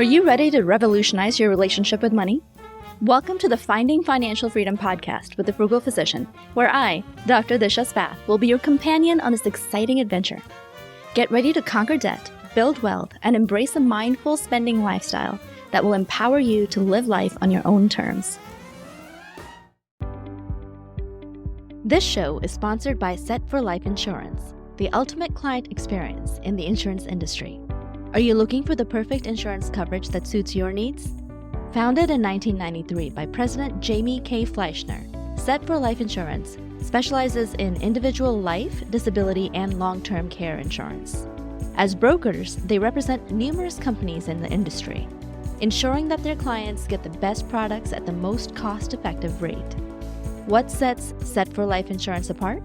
Are you ready to revolutionize your relationship with money? Welcome to the Finding Financial Freedom podcast with the Frugal Physician, where I, Dr. Disha Spath, will be your companion on this exciting adventure. Get ready to conquer debt, build wealth, and embrace a mindful spending lifestyle that will empower you to live life on your own terms. This show is sponsored by Set for Life Insurance, the ultimate client experience in the insurance industry. Are you looking for the perfect insurance coverage that suits your needs? Founded in 1993 by President Jamie K. Fleischner, Set for Life Insurance specializes in individual life, disability, and long-term care insurance. As brokers, they represent numerous companies in the industry, ensuring that their clients get the best products at the most cost-effective rate. What sets Set for Life Insurance apart?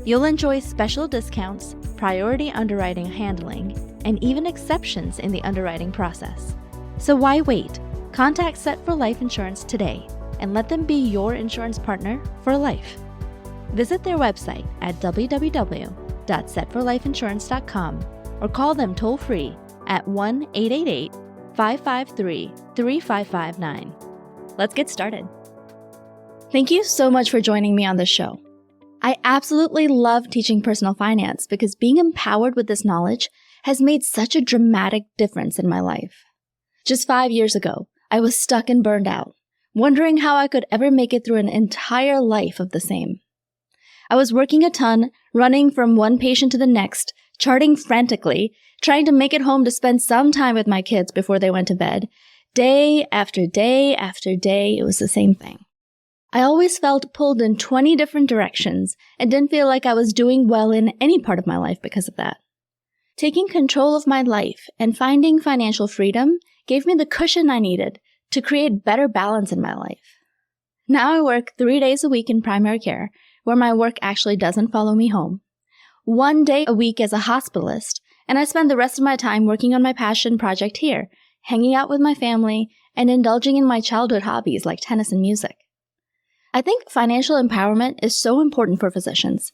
You'll enjoy special discounts, priority underwriting handling, and even exceptions in the underwriting process. So why wait? Contact Set for Life Insurance today and let them be your insurance partner for life. Visit their website at www.setforlifeinsurance.com or call them toll-free at 1-888-553-3559. Let's get started. Thank you so much for joining me on this show. I absolutely love teaching personal finance because being empowered with this knowledge has made such a dramatic difference in my life. Just 5 years ago, I was stuck and burned out, wondering how I could ever make it through an entire life of the same. I was working a ton, running from one patient to the next, charting frantically, trying to make it home to spend some time with my kids before they went to bed. Day after day after day, it was the same thing. I always felt pulled in 20 different directions and didn't feel like I was doing well in any part of my life because of that. Taking control of my life and finding financial freedom gave me the cushion I needed to create better balance in my life. Now I work 3 days a week in primary care, where my work actually doesn't follow me home, 1 day a week as a hospitalist, and I spend the rest of my time working on my passion project here, hanging out with my family, and indulging in my childhood hobbies like tennis and music. I think financial empowerment is so important for physicians.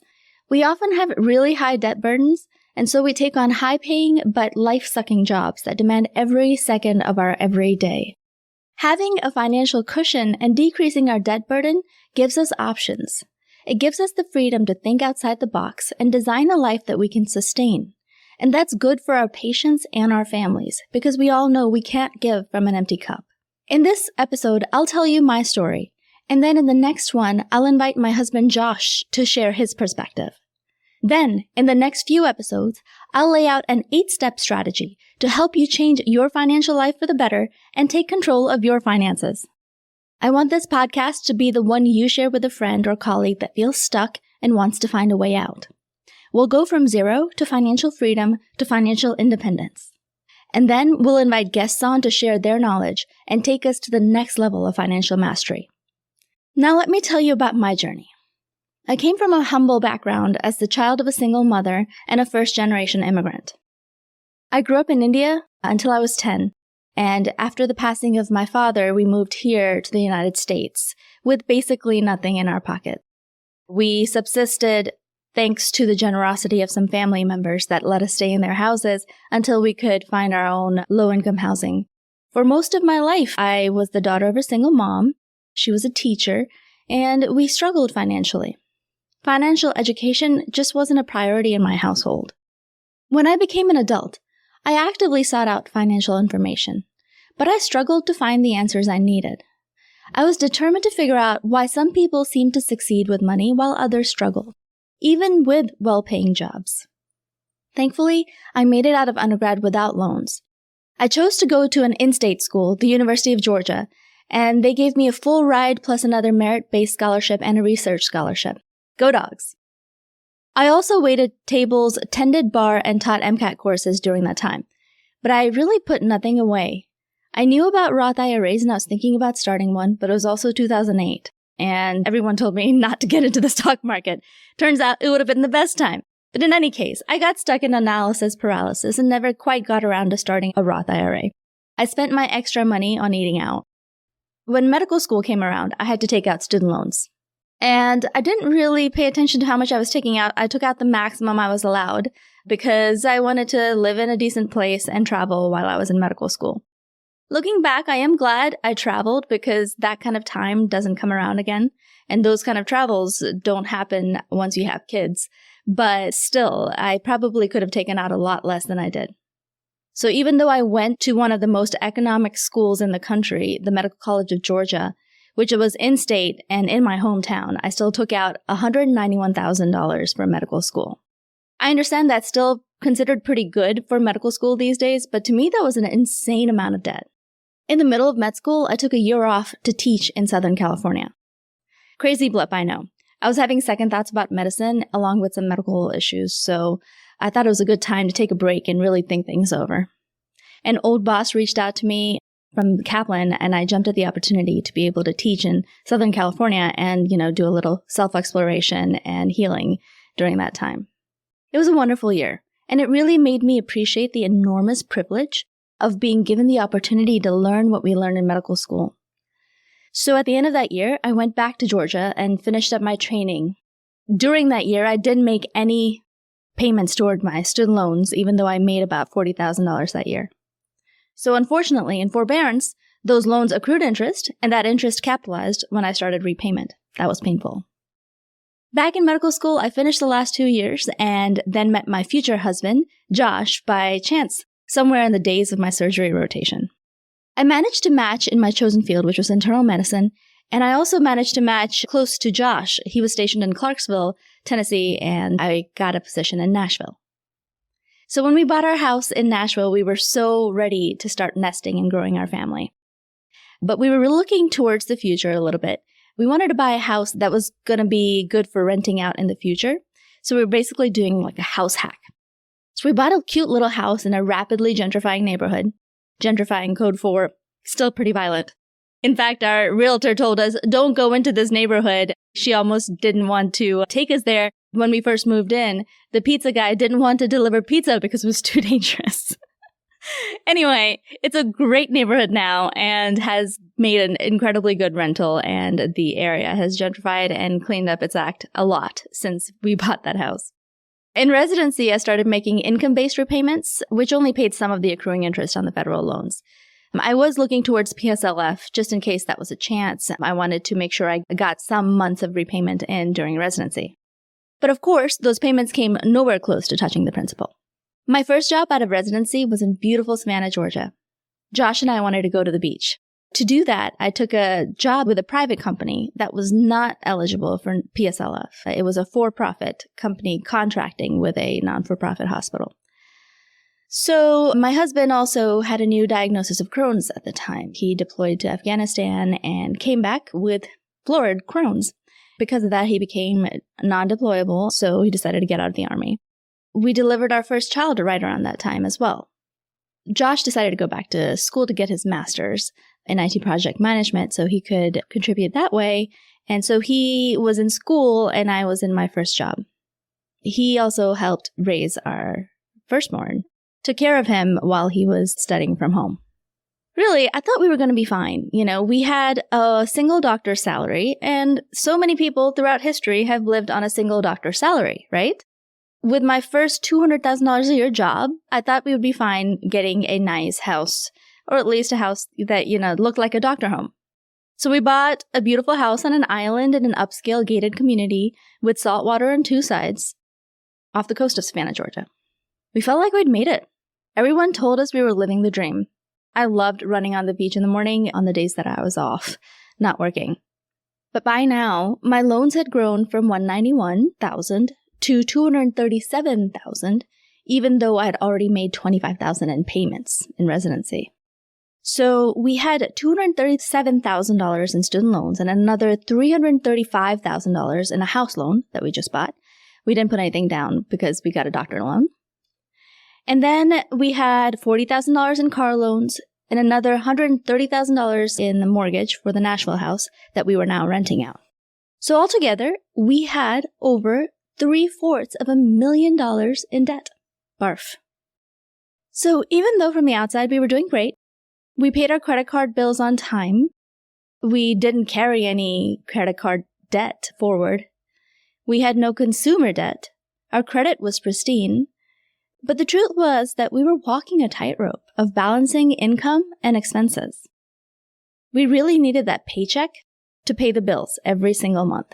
We often have really high debt burdens, and so we take on high-paying but life-sucking jobs that demand every second of our every day. Having a financial cushion and decreasing our debt burden gives us options. It gives us the freedom to think outside the box and design a life that we can sustain. And that's good for our patients and our families, because we all know we can't give from an empty cup. In this episode, I'll tell you my story. And then in the next one, I'll invite my husband Josh to share his perspective. Then, in the next few episodes, I'll lay out an 8-step strategy to help you change your financial life for the better and take control of your finances. I want this podcast to be the one you share with a friend or colleague that feels stuck and wants to find a way out. We'll go from zero to financial freedom to financial independence. And then we'll invite guests on to share their knowledge and take us to the next level of financial mastery. Now let me tell you about my journey. I came from a humble background as the child of a single mother and a first-generation immigrant. I grew up in India until I was 10, and after the passing of my father, we moved here to the United States with basically nothing in our pocket. We subsisted thanks to the generosity of some family members that let us stay in their houses until we could find our own low-income housing. For most of my life, I was the daughter of a single mom. She was a teacher, and we struggled financially. Financial education just wasn't a priority in my household. When I became an adult, I actively sought out financial information, but I struggled to find the answers I needed. I was determined to figure out why some people seemed to succeed with money while others struggled, even with well-paying jobs. Thankfully, I made it out of undergrad without loans. I chose to go to an in-state school, the University of Georgia, and they gave me a full ride plus another merit-based scholarship and a research scholarship. Go Dogs! I also waited tables, tended bar, and taught MCAT courses during that time, but I really put nothing away. I knew about Roth IRAs and I was thinking about starting one, but it was also 2008, and everyone told me not to get into the stock market. Turns out it would have been the best time. But in any case, I got stuck in analysis paralysis and never quite got around to starting a Roth IRA. I spent my extra money on eating out. When medical school came around, I had to take out student loans. And I didn't really pay attention to how much I was taking out. I took out the maximum I was allowed because I wanted to live in a decent place and travel while I was in medical school. Looking back, I am glad I traveled because that kind of time doesn't come around again. And those kind of travels don't happen once you have kids. But still, I probably could have taken out a lot less than I did. So even though I went to one of the most economic schools in the country, the Medical College of Georgia, which was in-state and in my hometown, I still took out $191,000 for medical school. I understand that's still considered pretty good for medical school these days, but to me that was an insane amount of debt. In the middle of med school, I took a year off to teach in Southern California. Crazy blip, I know. I was having second thoughts about medicine along with some medical issues, so I thought it was a good time to take a break and really think things over. An old boss reached out to me from Kaplan, and I jumped at the opportunity to be able to teach in Southern California and, do a little self-exploration and healing during that time. It was a wonderful year, and it really made me appreciate the enormous privilege of being given the opportunity to learn what we learned in medical school. So at the end of that year, I went back to Georgia and finished up my training. During that year, I didn't make any payments toward my student loans, even though I made about $40,000 that year. So unfortunately, in forbearance, those loans accrued interest, and that interest capitalized when I started repayment. That was painful. Back in medical school, I finished the last 2 years and then met my future husband, Josh, by chance, somewhere in the days of my surgery rotation. I managed to match in my chosen field, which was internal medicine, and I also managed to match close to Josh. He was stationed in Clarksville, Tennessee, and I got a position in Nashville. So when we bought our house in Nashville, we were so ready to start nesting and growing our family. But we were looking towards the future a little bit. We wanted to buy a house that was going to be good for renting out in the future. So we were basically doing like a house hack. So we bought a cute little house in a rapidly gentrifying neighborhood. Gentrifying code for still pretty violent. In fact, our realtor told us, don't go into this neighborhood. She almost didn't want to take us there. When we first moved in, the pizza guy didn't want to deliver pizza because it was too dangerous. Anyway, it's a great neighborhood now and has made an incredibly good rental, and the area has gentrified and cleaned up its act a lot since we bought that house. In residency, I started making income-based repayments, which only paid some of the accruing interest on the federal loans. I was looking towards PSLF just in case that was a chance. I wanted to make sure I got some months of repayment in during residency. But of course, those payments came nowhere close to touching the principal. My first job out of residency was in beautiful Savannah, Georgia. Josh and I wanted to go to the beach. To do that, I took a job with a private company that was not eligible for PSLF. It was a for-profit company contracting with a non-for-profit hospital. So my husband also had a new diagnosis of Crohn's at the time. He deployed to Afghanistan and came back with florid Crohn's. Because of that, he became non-deployable, so he decided to get out of the Army. We delivered our first child right around that time as well. Josh decided to go back to school to get his master's in IT project management so he could contribute that way. And so he was in school and I was in my first job. He also helped raise our firstborn, took care of him while he was studying from home. Really, I thought we were going to be fine. We had a single doctor's salary, and so many people throughout history have lived on a single doctor's salary, right? With my first $200,000 a year job, I thought we would be fine getting a nice house, or at least a house that, looked like a doctor home. So we bought a beautiful house on an island in an upscale gated community with salt water on two sides off the coast of Savannah, Georgia. We felt like we'd made it. Everyone told us we were living the dream. I loved running on the beach in the morning on the days that I was off, not working. But by now, my loans had grown from $191,000 to $237,000, even though I had already made $25,000 in payments in residency. So we had $237,000 in student loans and another $335,000 in a house loan that we just bought. We didn't put anything down because we got a doctor loan. And then we had $40,000 in car loans and another $130,000 in the mortgage for the Nashville house that we were now renting out. So altogether, we had over $750,000 in debt. Barf. So even though from the outside we were doing great, we paid our credit card bills on time. We didn't carry any credit card debt forward. We had no consumer debt. Our credit was pristine. But the truth was that we were walking a tightrope of balancing income and expenses. We really needed that paycheck to pay the bills every single month.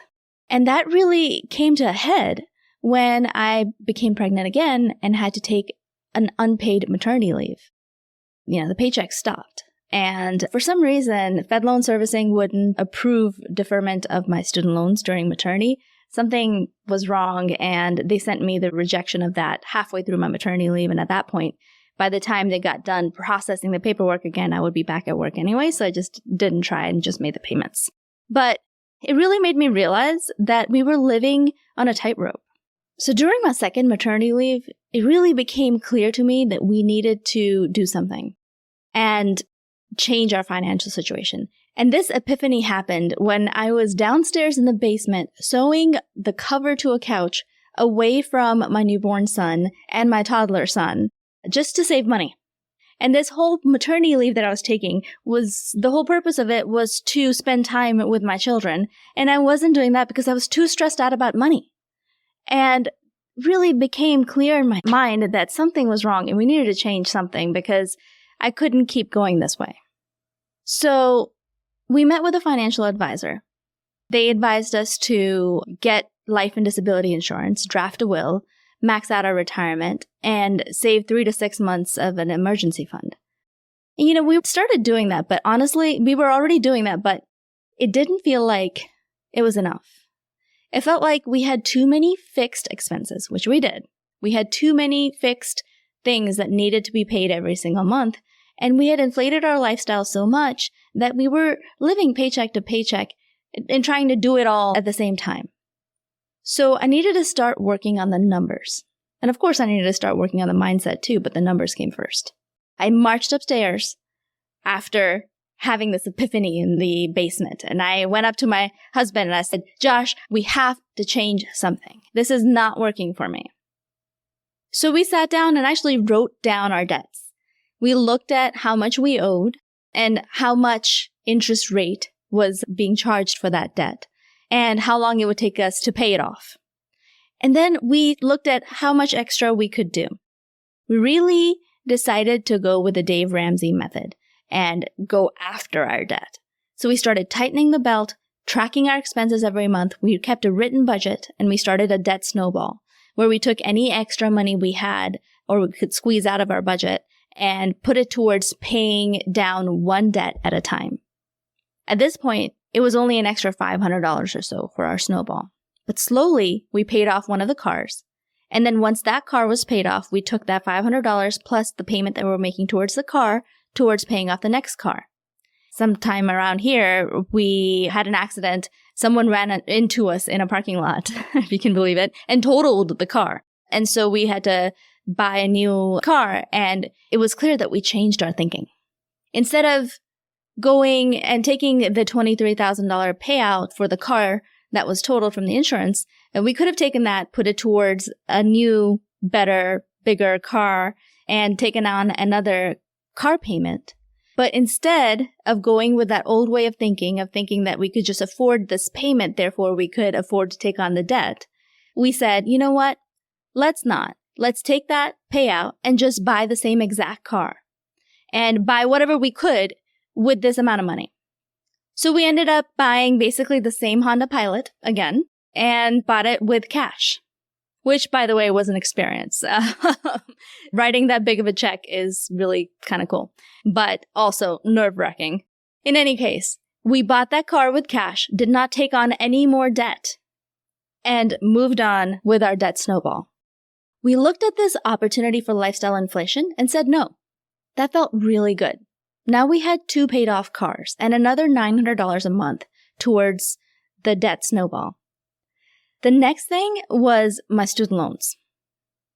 And that really came to a head when I became pregnant again and had to take an unpaid maternity leave. The paycheck stopped. And for some reason, Fed Loan Servicing wouldn't approve deferment of my student loans during maternity. Something was wrong, and they sent me the rejection of that halfway through my maternity leave. And at that point, by the time they got done processing the paperwork again, I would be back at work anyway. So I just didn't try and just made the payments. But it really made me realize that we were living on a tightrope. So during my second maternity leave, it really became clear to me that we needed to do something and change our financial situation. And this epiphany happened when I was downstairs in the basement sewing the cover to a couch away from my newborn son and my toddler son just to save money. And this whole maternity leave that I was taking the whole purpose of it was to spend time with my children. And I wasn't doing that because I was too stressed out about money. And really became clear in my mind that something was wrong and we needed to change something because I couldn't keep going this way. So we met with a financial advisor. They advised us to get life and disability insurance, draft a will, max out our retirement, and save 3 to 6 months of an emergency fund. And, we started doing that, but honestly, we were already doing that, but it didn't feel like it was enough. It felt like we had too many fixed expenses, which we did. We had too many fixed things that needed to be paid every single month, and we had inflated our lifestyle so much that we were living paycheck to paycheck and trying to do it all at the same time. So I needed to start working on the numbers. And of course, I needed to start working on the mindset too, but the numbers came first. I marched upstairs after having this epiphany in the basement. And I went up to my husband and I said, Josh, we have to change something. This is not working for me. So we sat down and actually wrote down our debts. We looked at how much we owed and how much interest rate was being charged for that debt and how long it would take us to pay it off. And then we looked at how much extra we could do. We really decided to go with the Dave Ramsey method and go after our debt. So we started tightening the belt, tracking our expenses every month. We kept a written budget, and we started a debt snowball where we took any extra money we had or we could squeeze out of our budget and put it towards paying down one debt at a time. At this point, it was only an extra $500 or so for our snowball. But slowly, we paid off one of the cars. And then once that car was paid off, we took that $500 plus the payment that we were making towards the car towards paying off the next car. Sometime around here, we had an accident. Someone ran into us in a parking lot, if you can believe it, and totaled the car. And so we had to buy a new car, and it was clear that we changed our thinking. Instead of going and taking the $23,000 payout for the car that was totaled from the insurance, and we could have taken that, put it towards a new, better, bigger car, and taken on another car payment. But instead of going with that old way of thinking that we could just afford this payment, therefore we could afford to take on the debt, we said, you know what? Let's not. Let's take that payout and just buy the same exact car and buy whatever we could with this amount of money. So we ended up buying basically the same Honda Pilot again and bought it with cash, which, by the way, was an experience. Writing that big of a check is really kind of cool, but also nerve-wracking. In any case, we bought that car with cash, did not take on any more debt, and moved on with our debt snowball. We looked at this opportunity for lifestyle inflation and said no. That felt really good. Now we had 2 paid off cars and another $900 a month towards the debt snowball. The next thing was my student loans.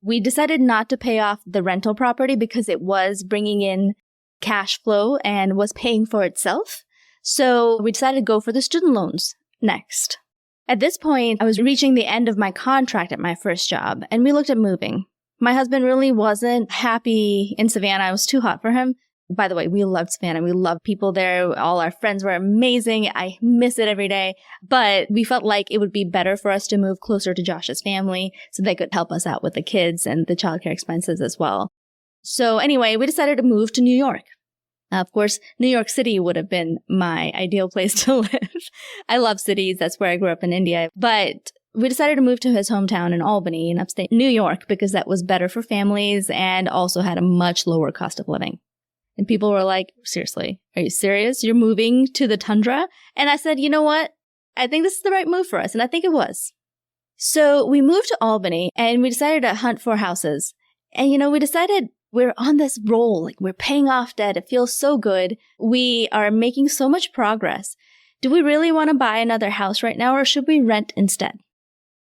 We decided not to pay off the rental property because it was bringing in cash flow and was paying for itself. So we decided to go for the student loans next. At this point, I was reaching the end of my contract at my first job, and we looked at moving. My husband really wasn't happy in Savannah. It was too hot for him. By the way, we loved Savannah. We loved people there. All our friends were amazing. I miss it every day. But we felt like it would be better for us to move closer to Josh's family so they could help us out with the kids and the childcare expenses as well. So anyway, we decided to move to New York. Of course, New York City would have been my ideal place to live. I love cities. That's where I grew up in India. But we decided to move to his hometown in Albany in upstate New York because that was better for families and also had a much lower cost of living. And people were like, seriously, are you serious? You're moving to the tundra? And I said, you know what? I think this is the right move for us. And I think it was. So we moved to Albany and we decided to hunt for houses. And, we decided we're on this roll, like we're paying off debt. It feels so good. We are making so much progress. Do we really want to buy another house right now or should we rent instead?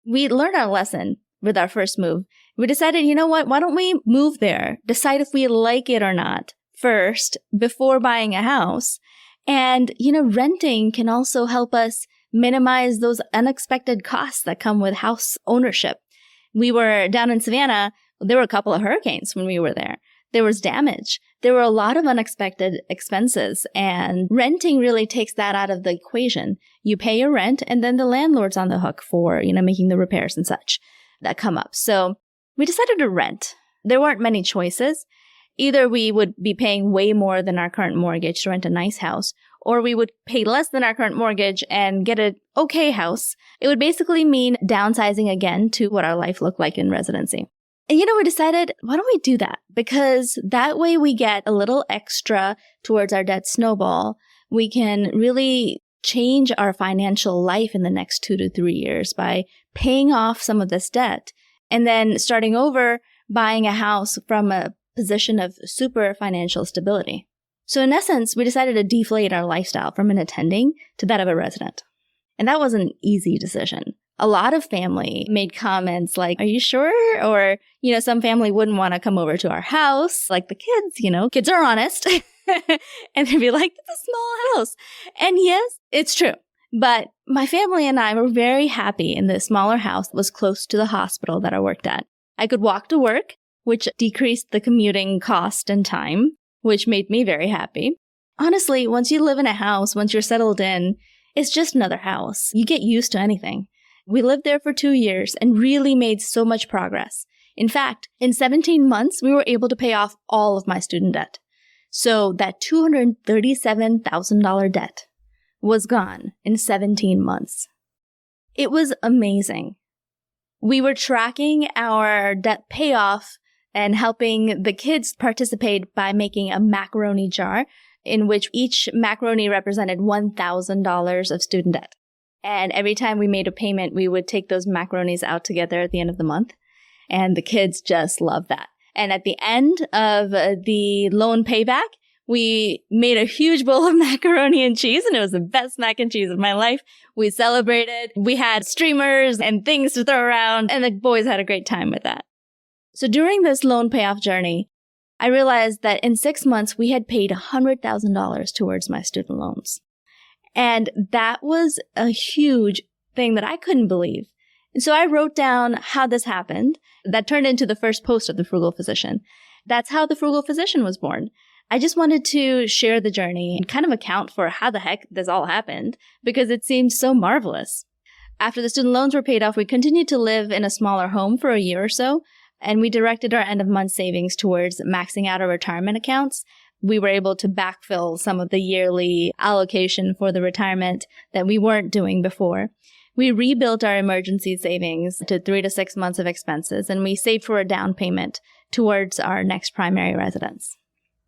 We learned our lesson with our first move. We decided, you know what? Why don't we move there, decide if we like it or not first before buying a house. And, renting can also help us minimize those unexpected costs that come with house ownership. We were down in Savannah. There were a couple of hurricanes when we were there. There was damage. There were a lot of unexpected expenses, and renting really takes that out of the equation. You pay your rent, and then the landlord's on the hook for, making the repairs and such that come up. So we decided to rent. There weren't many choices. Either we would be paying way more than our current mortgage to rent a nice house, or we would pay less than our current mortgage and get an okay house. It would basically mean downsizing again to what our life looked like in residency. And we decided, why don't we do that? Because that way we get a little extra towards our debt snowball. We can really change our financial life in the next 2 to 3 years by paying off some of this debt and then starting over buying a house from a position of super financial stability. So in essence, we decided to deflate our lifestyle from an attending to that of a resident. And that was an easy decision. A lot of family made comments like, are you sure? Or, some family wouldn't want to come over to our house, like the kids, kids are honest. And they'd be like, it's a small house. And yes, it's true. But my family and I were very happy in the smaller house that was close to the hospital that I worked at. I could walk to work, which decreased the commuting cost and time, which made me very happy. Honestly, once you live in a house, once you're settled in, it's just another house. You get used to anything. We lived there for 2 years and really made so much progress. In fact, in 17 months, we were able to pay off all of my student debt. So that $237,000 debt was gone in 17 months. It was amazing. We were tracking our debt payoff and helping the kids participate by making a macaroni jar in which each macaroni represented $1,000 of student debt. And every time we made a payment, we would take those macaronis out together at the end of the month. And the kids just loved that. And at the end of the loan payback, we made a huge bowl of macaroni and cheese, and it was the best mac and cheese of my life. We celebrated. We had streamers and things to throw around, and the boys had a great time with that. So during this loan payoff journey, I realized that in 6 months, we had paid $100,000 towards my student loans. And that was a huge thing that I couldn't believe. And so I wrote down how this happened. That turned into the first post of The Frugal Physician. That's how The Frugal Physician was born. I just wanted to share the journey and kind of account for how the heck this all happened because it seemed so marvelous. After the student loans were paid off, we continued to live in a smaller home for a year or so, and we directed our end-of-month savings towards maxing out our retirement accounts. We were able to backfill some of the yearly allocation for the retirement that we weren't doing before. We rebuilt our emergency savings to 3 to 6 months of expenses, and we saved for a down payment towards our next primary residence.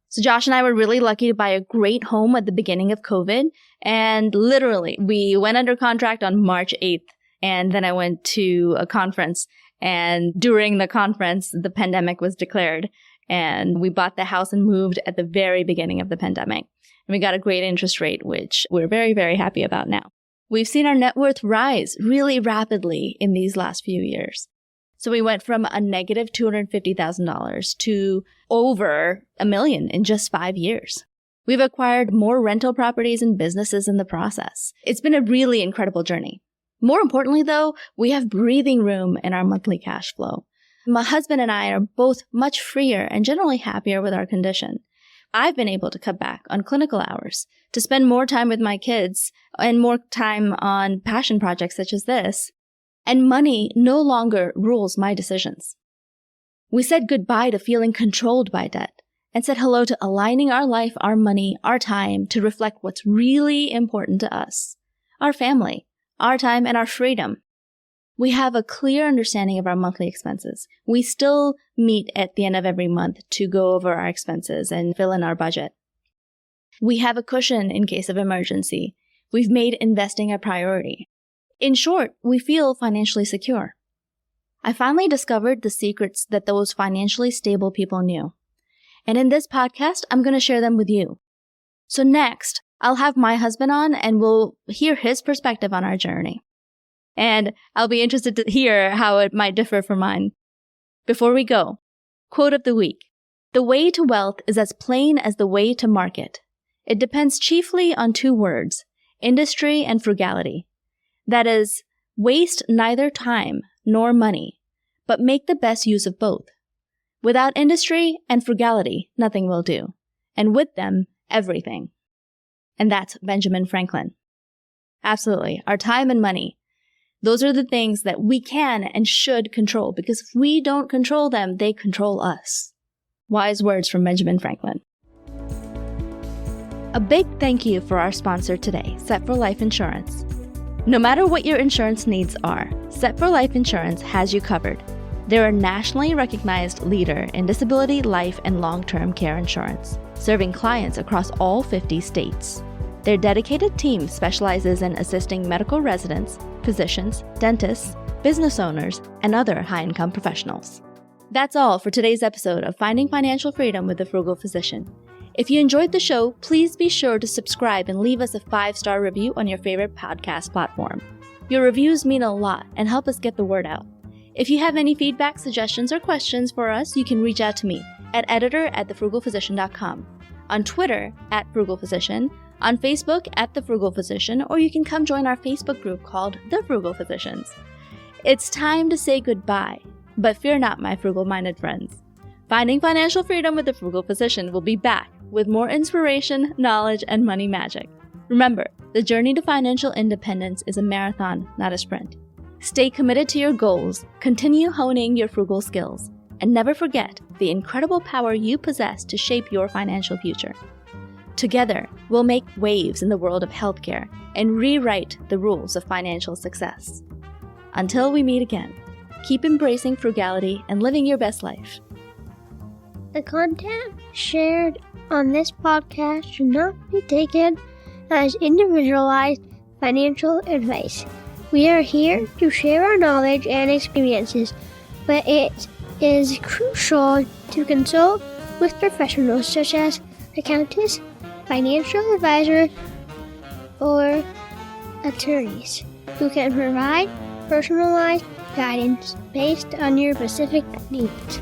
So Josh and I were really lucky to buy a great home at the beginning of COVID, and literally, we went under contract on March 8th, and then I went to a conference, and during the conference, the pandemic was declared. And we bought the house and moved at the very beginning of the pandemic. And we got a great interest rate, which we're very, very happy about now. We've seen our net worth rise really rapidly in these last few years. So we went from a negative $250,000 to over $1 million in just 5 years. We've acquired more rental properties and businesses in the process. It's been a really incredible journey. More importantly, though, we have breathing room in our monthly cash flow. My husband and I are both much freer and generally happier with our condition. I've been able to cut back on clinical hours, to spend more time with my kids and more time on passion projects such as this. And money no longer rules my decisions. We said goodbye to feeling controlled by debt and said hello to aligning our life, our money, our time to reflect what's really important to us, our family, our time, and our freedom. We have a clear understanding of our monthly expenses. We still meet at the end of every month to go over our expenses and fill in our budget. We have a cushion in case of emergency. We've made investing a priority. In short, we feel financially secure. I finally discovered the secrets that those financially stable people knew. And in this podcast, I'm going to share them with you. So next, I'll have my husband on and we'll hear his perspective on our journey. And I'll be interested to hear how it might differ from mine. Before we go, quote of the week. The way to wealth is as plain as the way to market. It depends chiefly on two words, industry and frugality. That is, waste neither time nor money, but make the best use of both. Without industry and frugality, nothing will do. And with them, everything. And that's Benjamin Franklin. Absolutely. Our time and money. Those are the things that we can and should control, because if we don't control them, they control us. Wise words from Benjamin Franklin. A big thank you for our sponsor today, Set for Life Insurance. No matter what your insurance needs are, Set for Life Insurance has you covered. They're a nationally recognized leader in disability, life, and long-term care insurance, serving clients across all 50 states. Their dedicated team specializes in assisting medical residents, physicians, dentists, business owners, and other high-income professionals. That's all for today's episode of Finding Financial Freedom with the Frugal Physician. If you enjoyed the show, please be sure to subscribe and leave us a 5-star review on your favorite podcast platform. Your reviews mean a lot and help us get the word out. If you have any feedback, suggestions, or questions for us, you can reach out to me at editor@thefrugalphysician.com, on Twitter @frugalphysician, on Facebook @The Frugal Physician, or you can come join our Facebook group called The Frugal Physicians. It's time to say goodbye, but fear not, my frugal-minded friends. Finding Financial Freedom with the Frugal Physician will be back with more inspiration, knowledge, and money magic. Remember, the journey to financial independence is a marathon, not a sprint. Stay committed to your goals, continue honing your frugal skills, and never forget the incredible power you possess to shape your financial future. Together, we'll make waves in the world of healthcare and rewrite the rules of financial success. Until we meet again, keep embracing frugality and living your best life. The content shared on this podcast should not be taken as individualized financial advice. We are here to share our knowledge and experiences, but it is crucial to consult with professionals such as accountants, financial advisors, or attorneys who can provide personalized guidance based on your specific needs.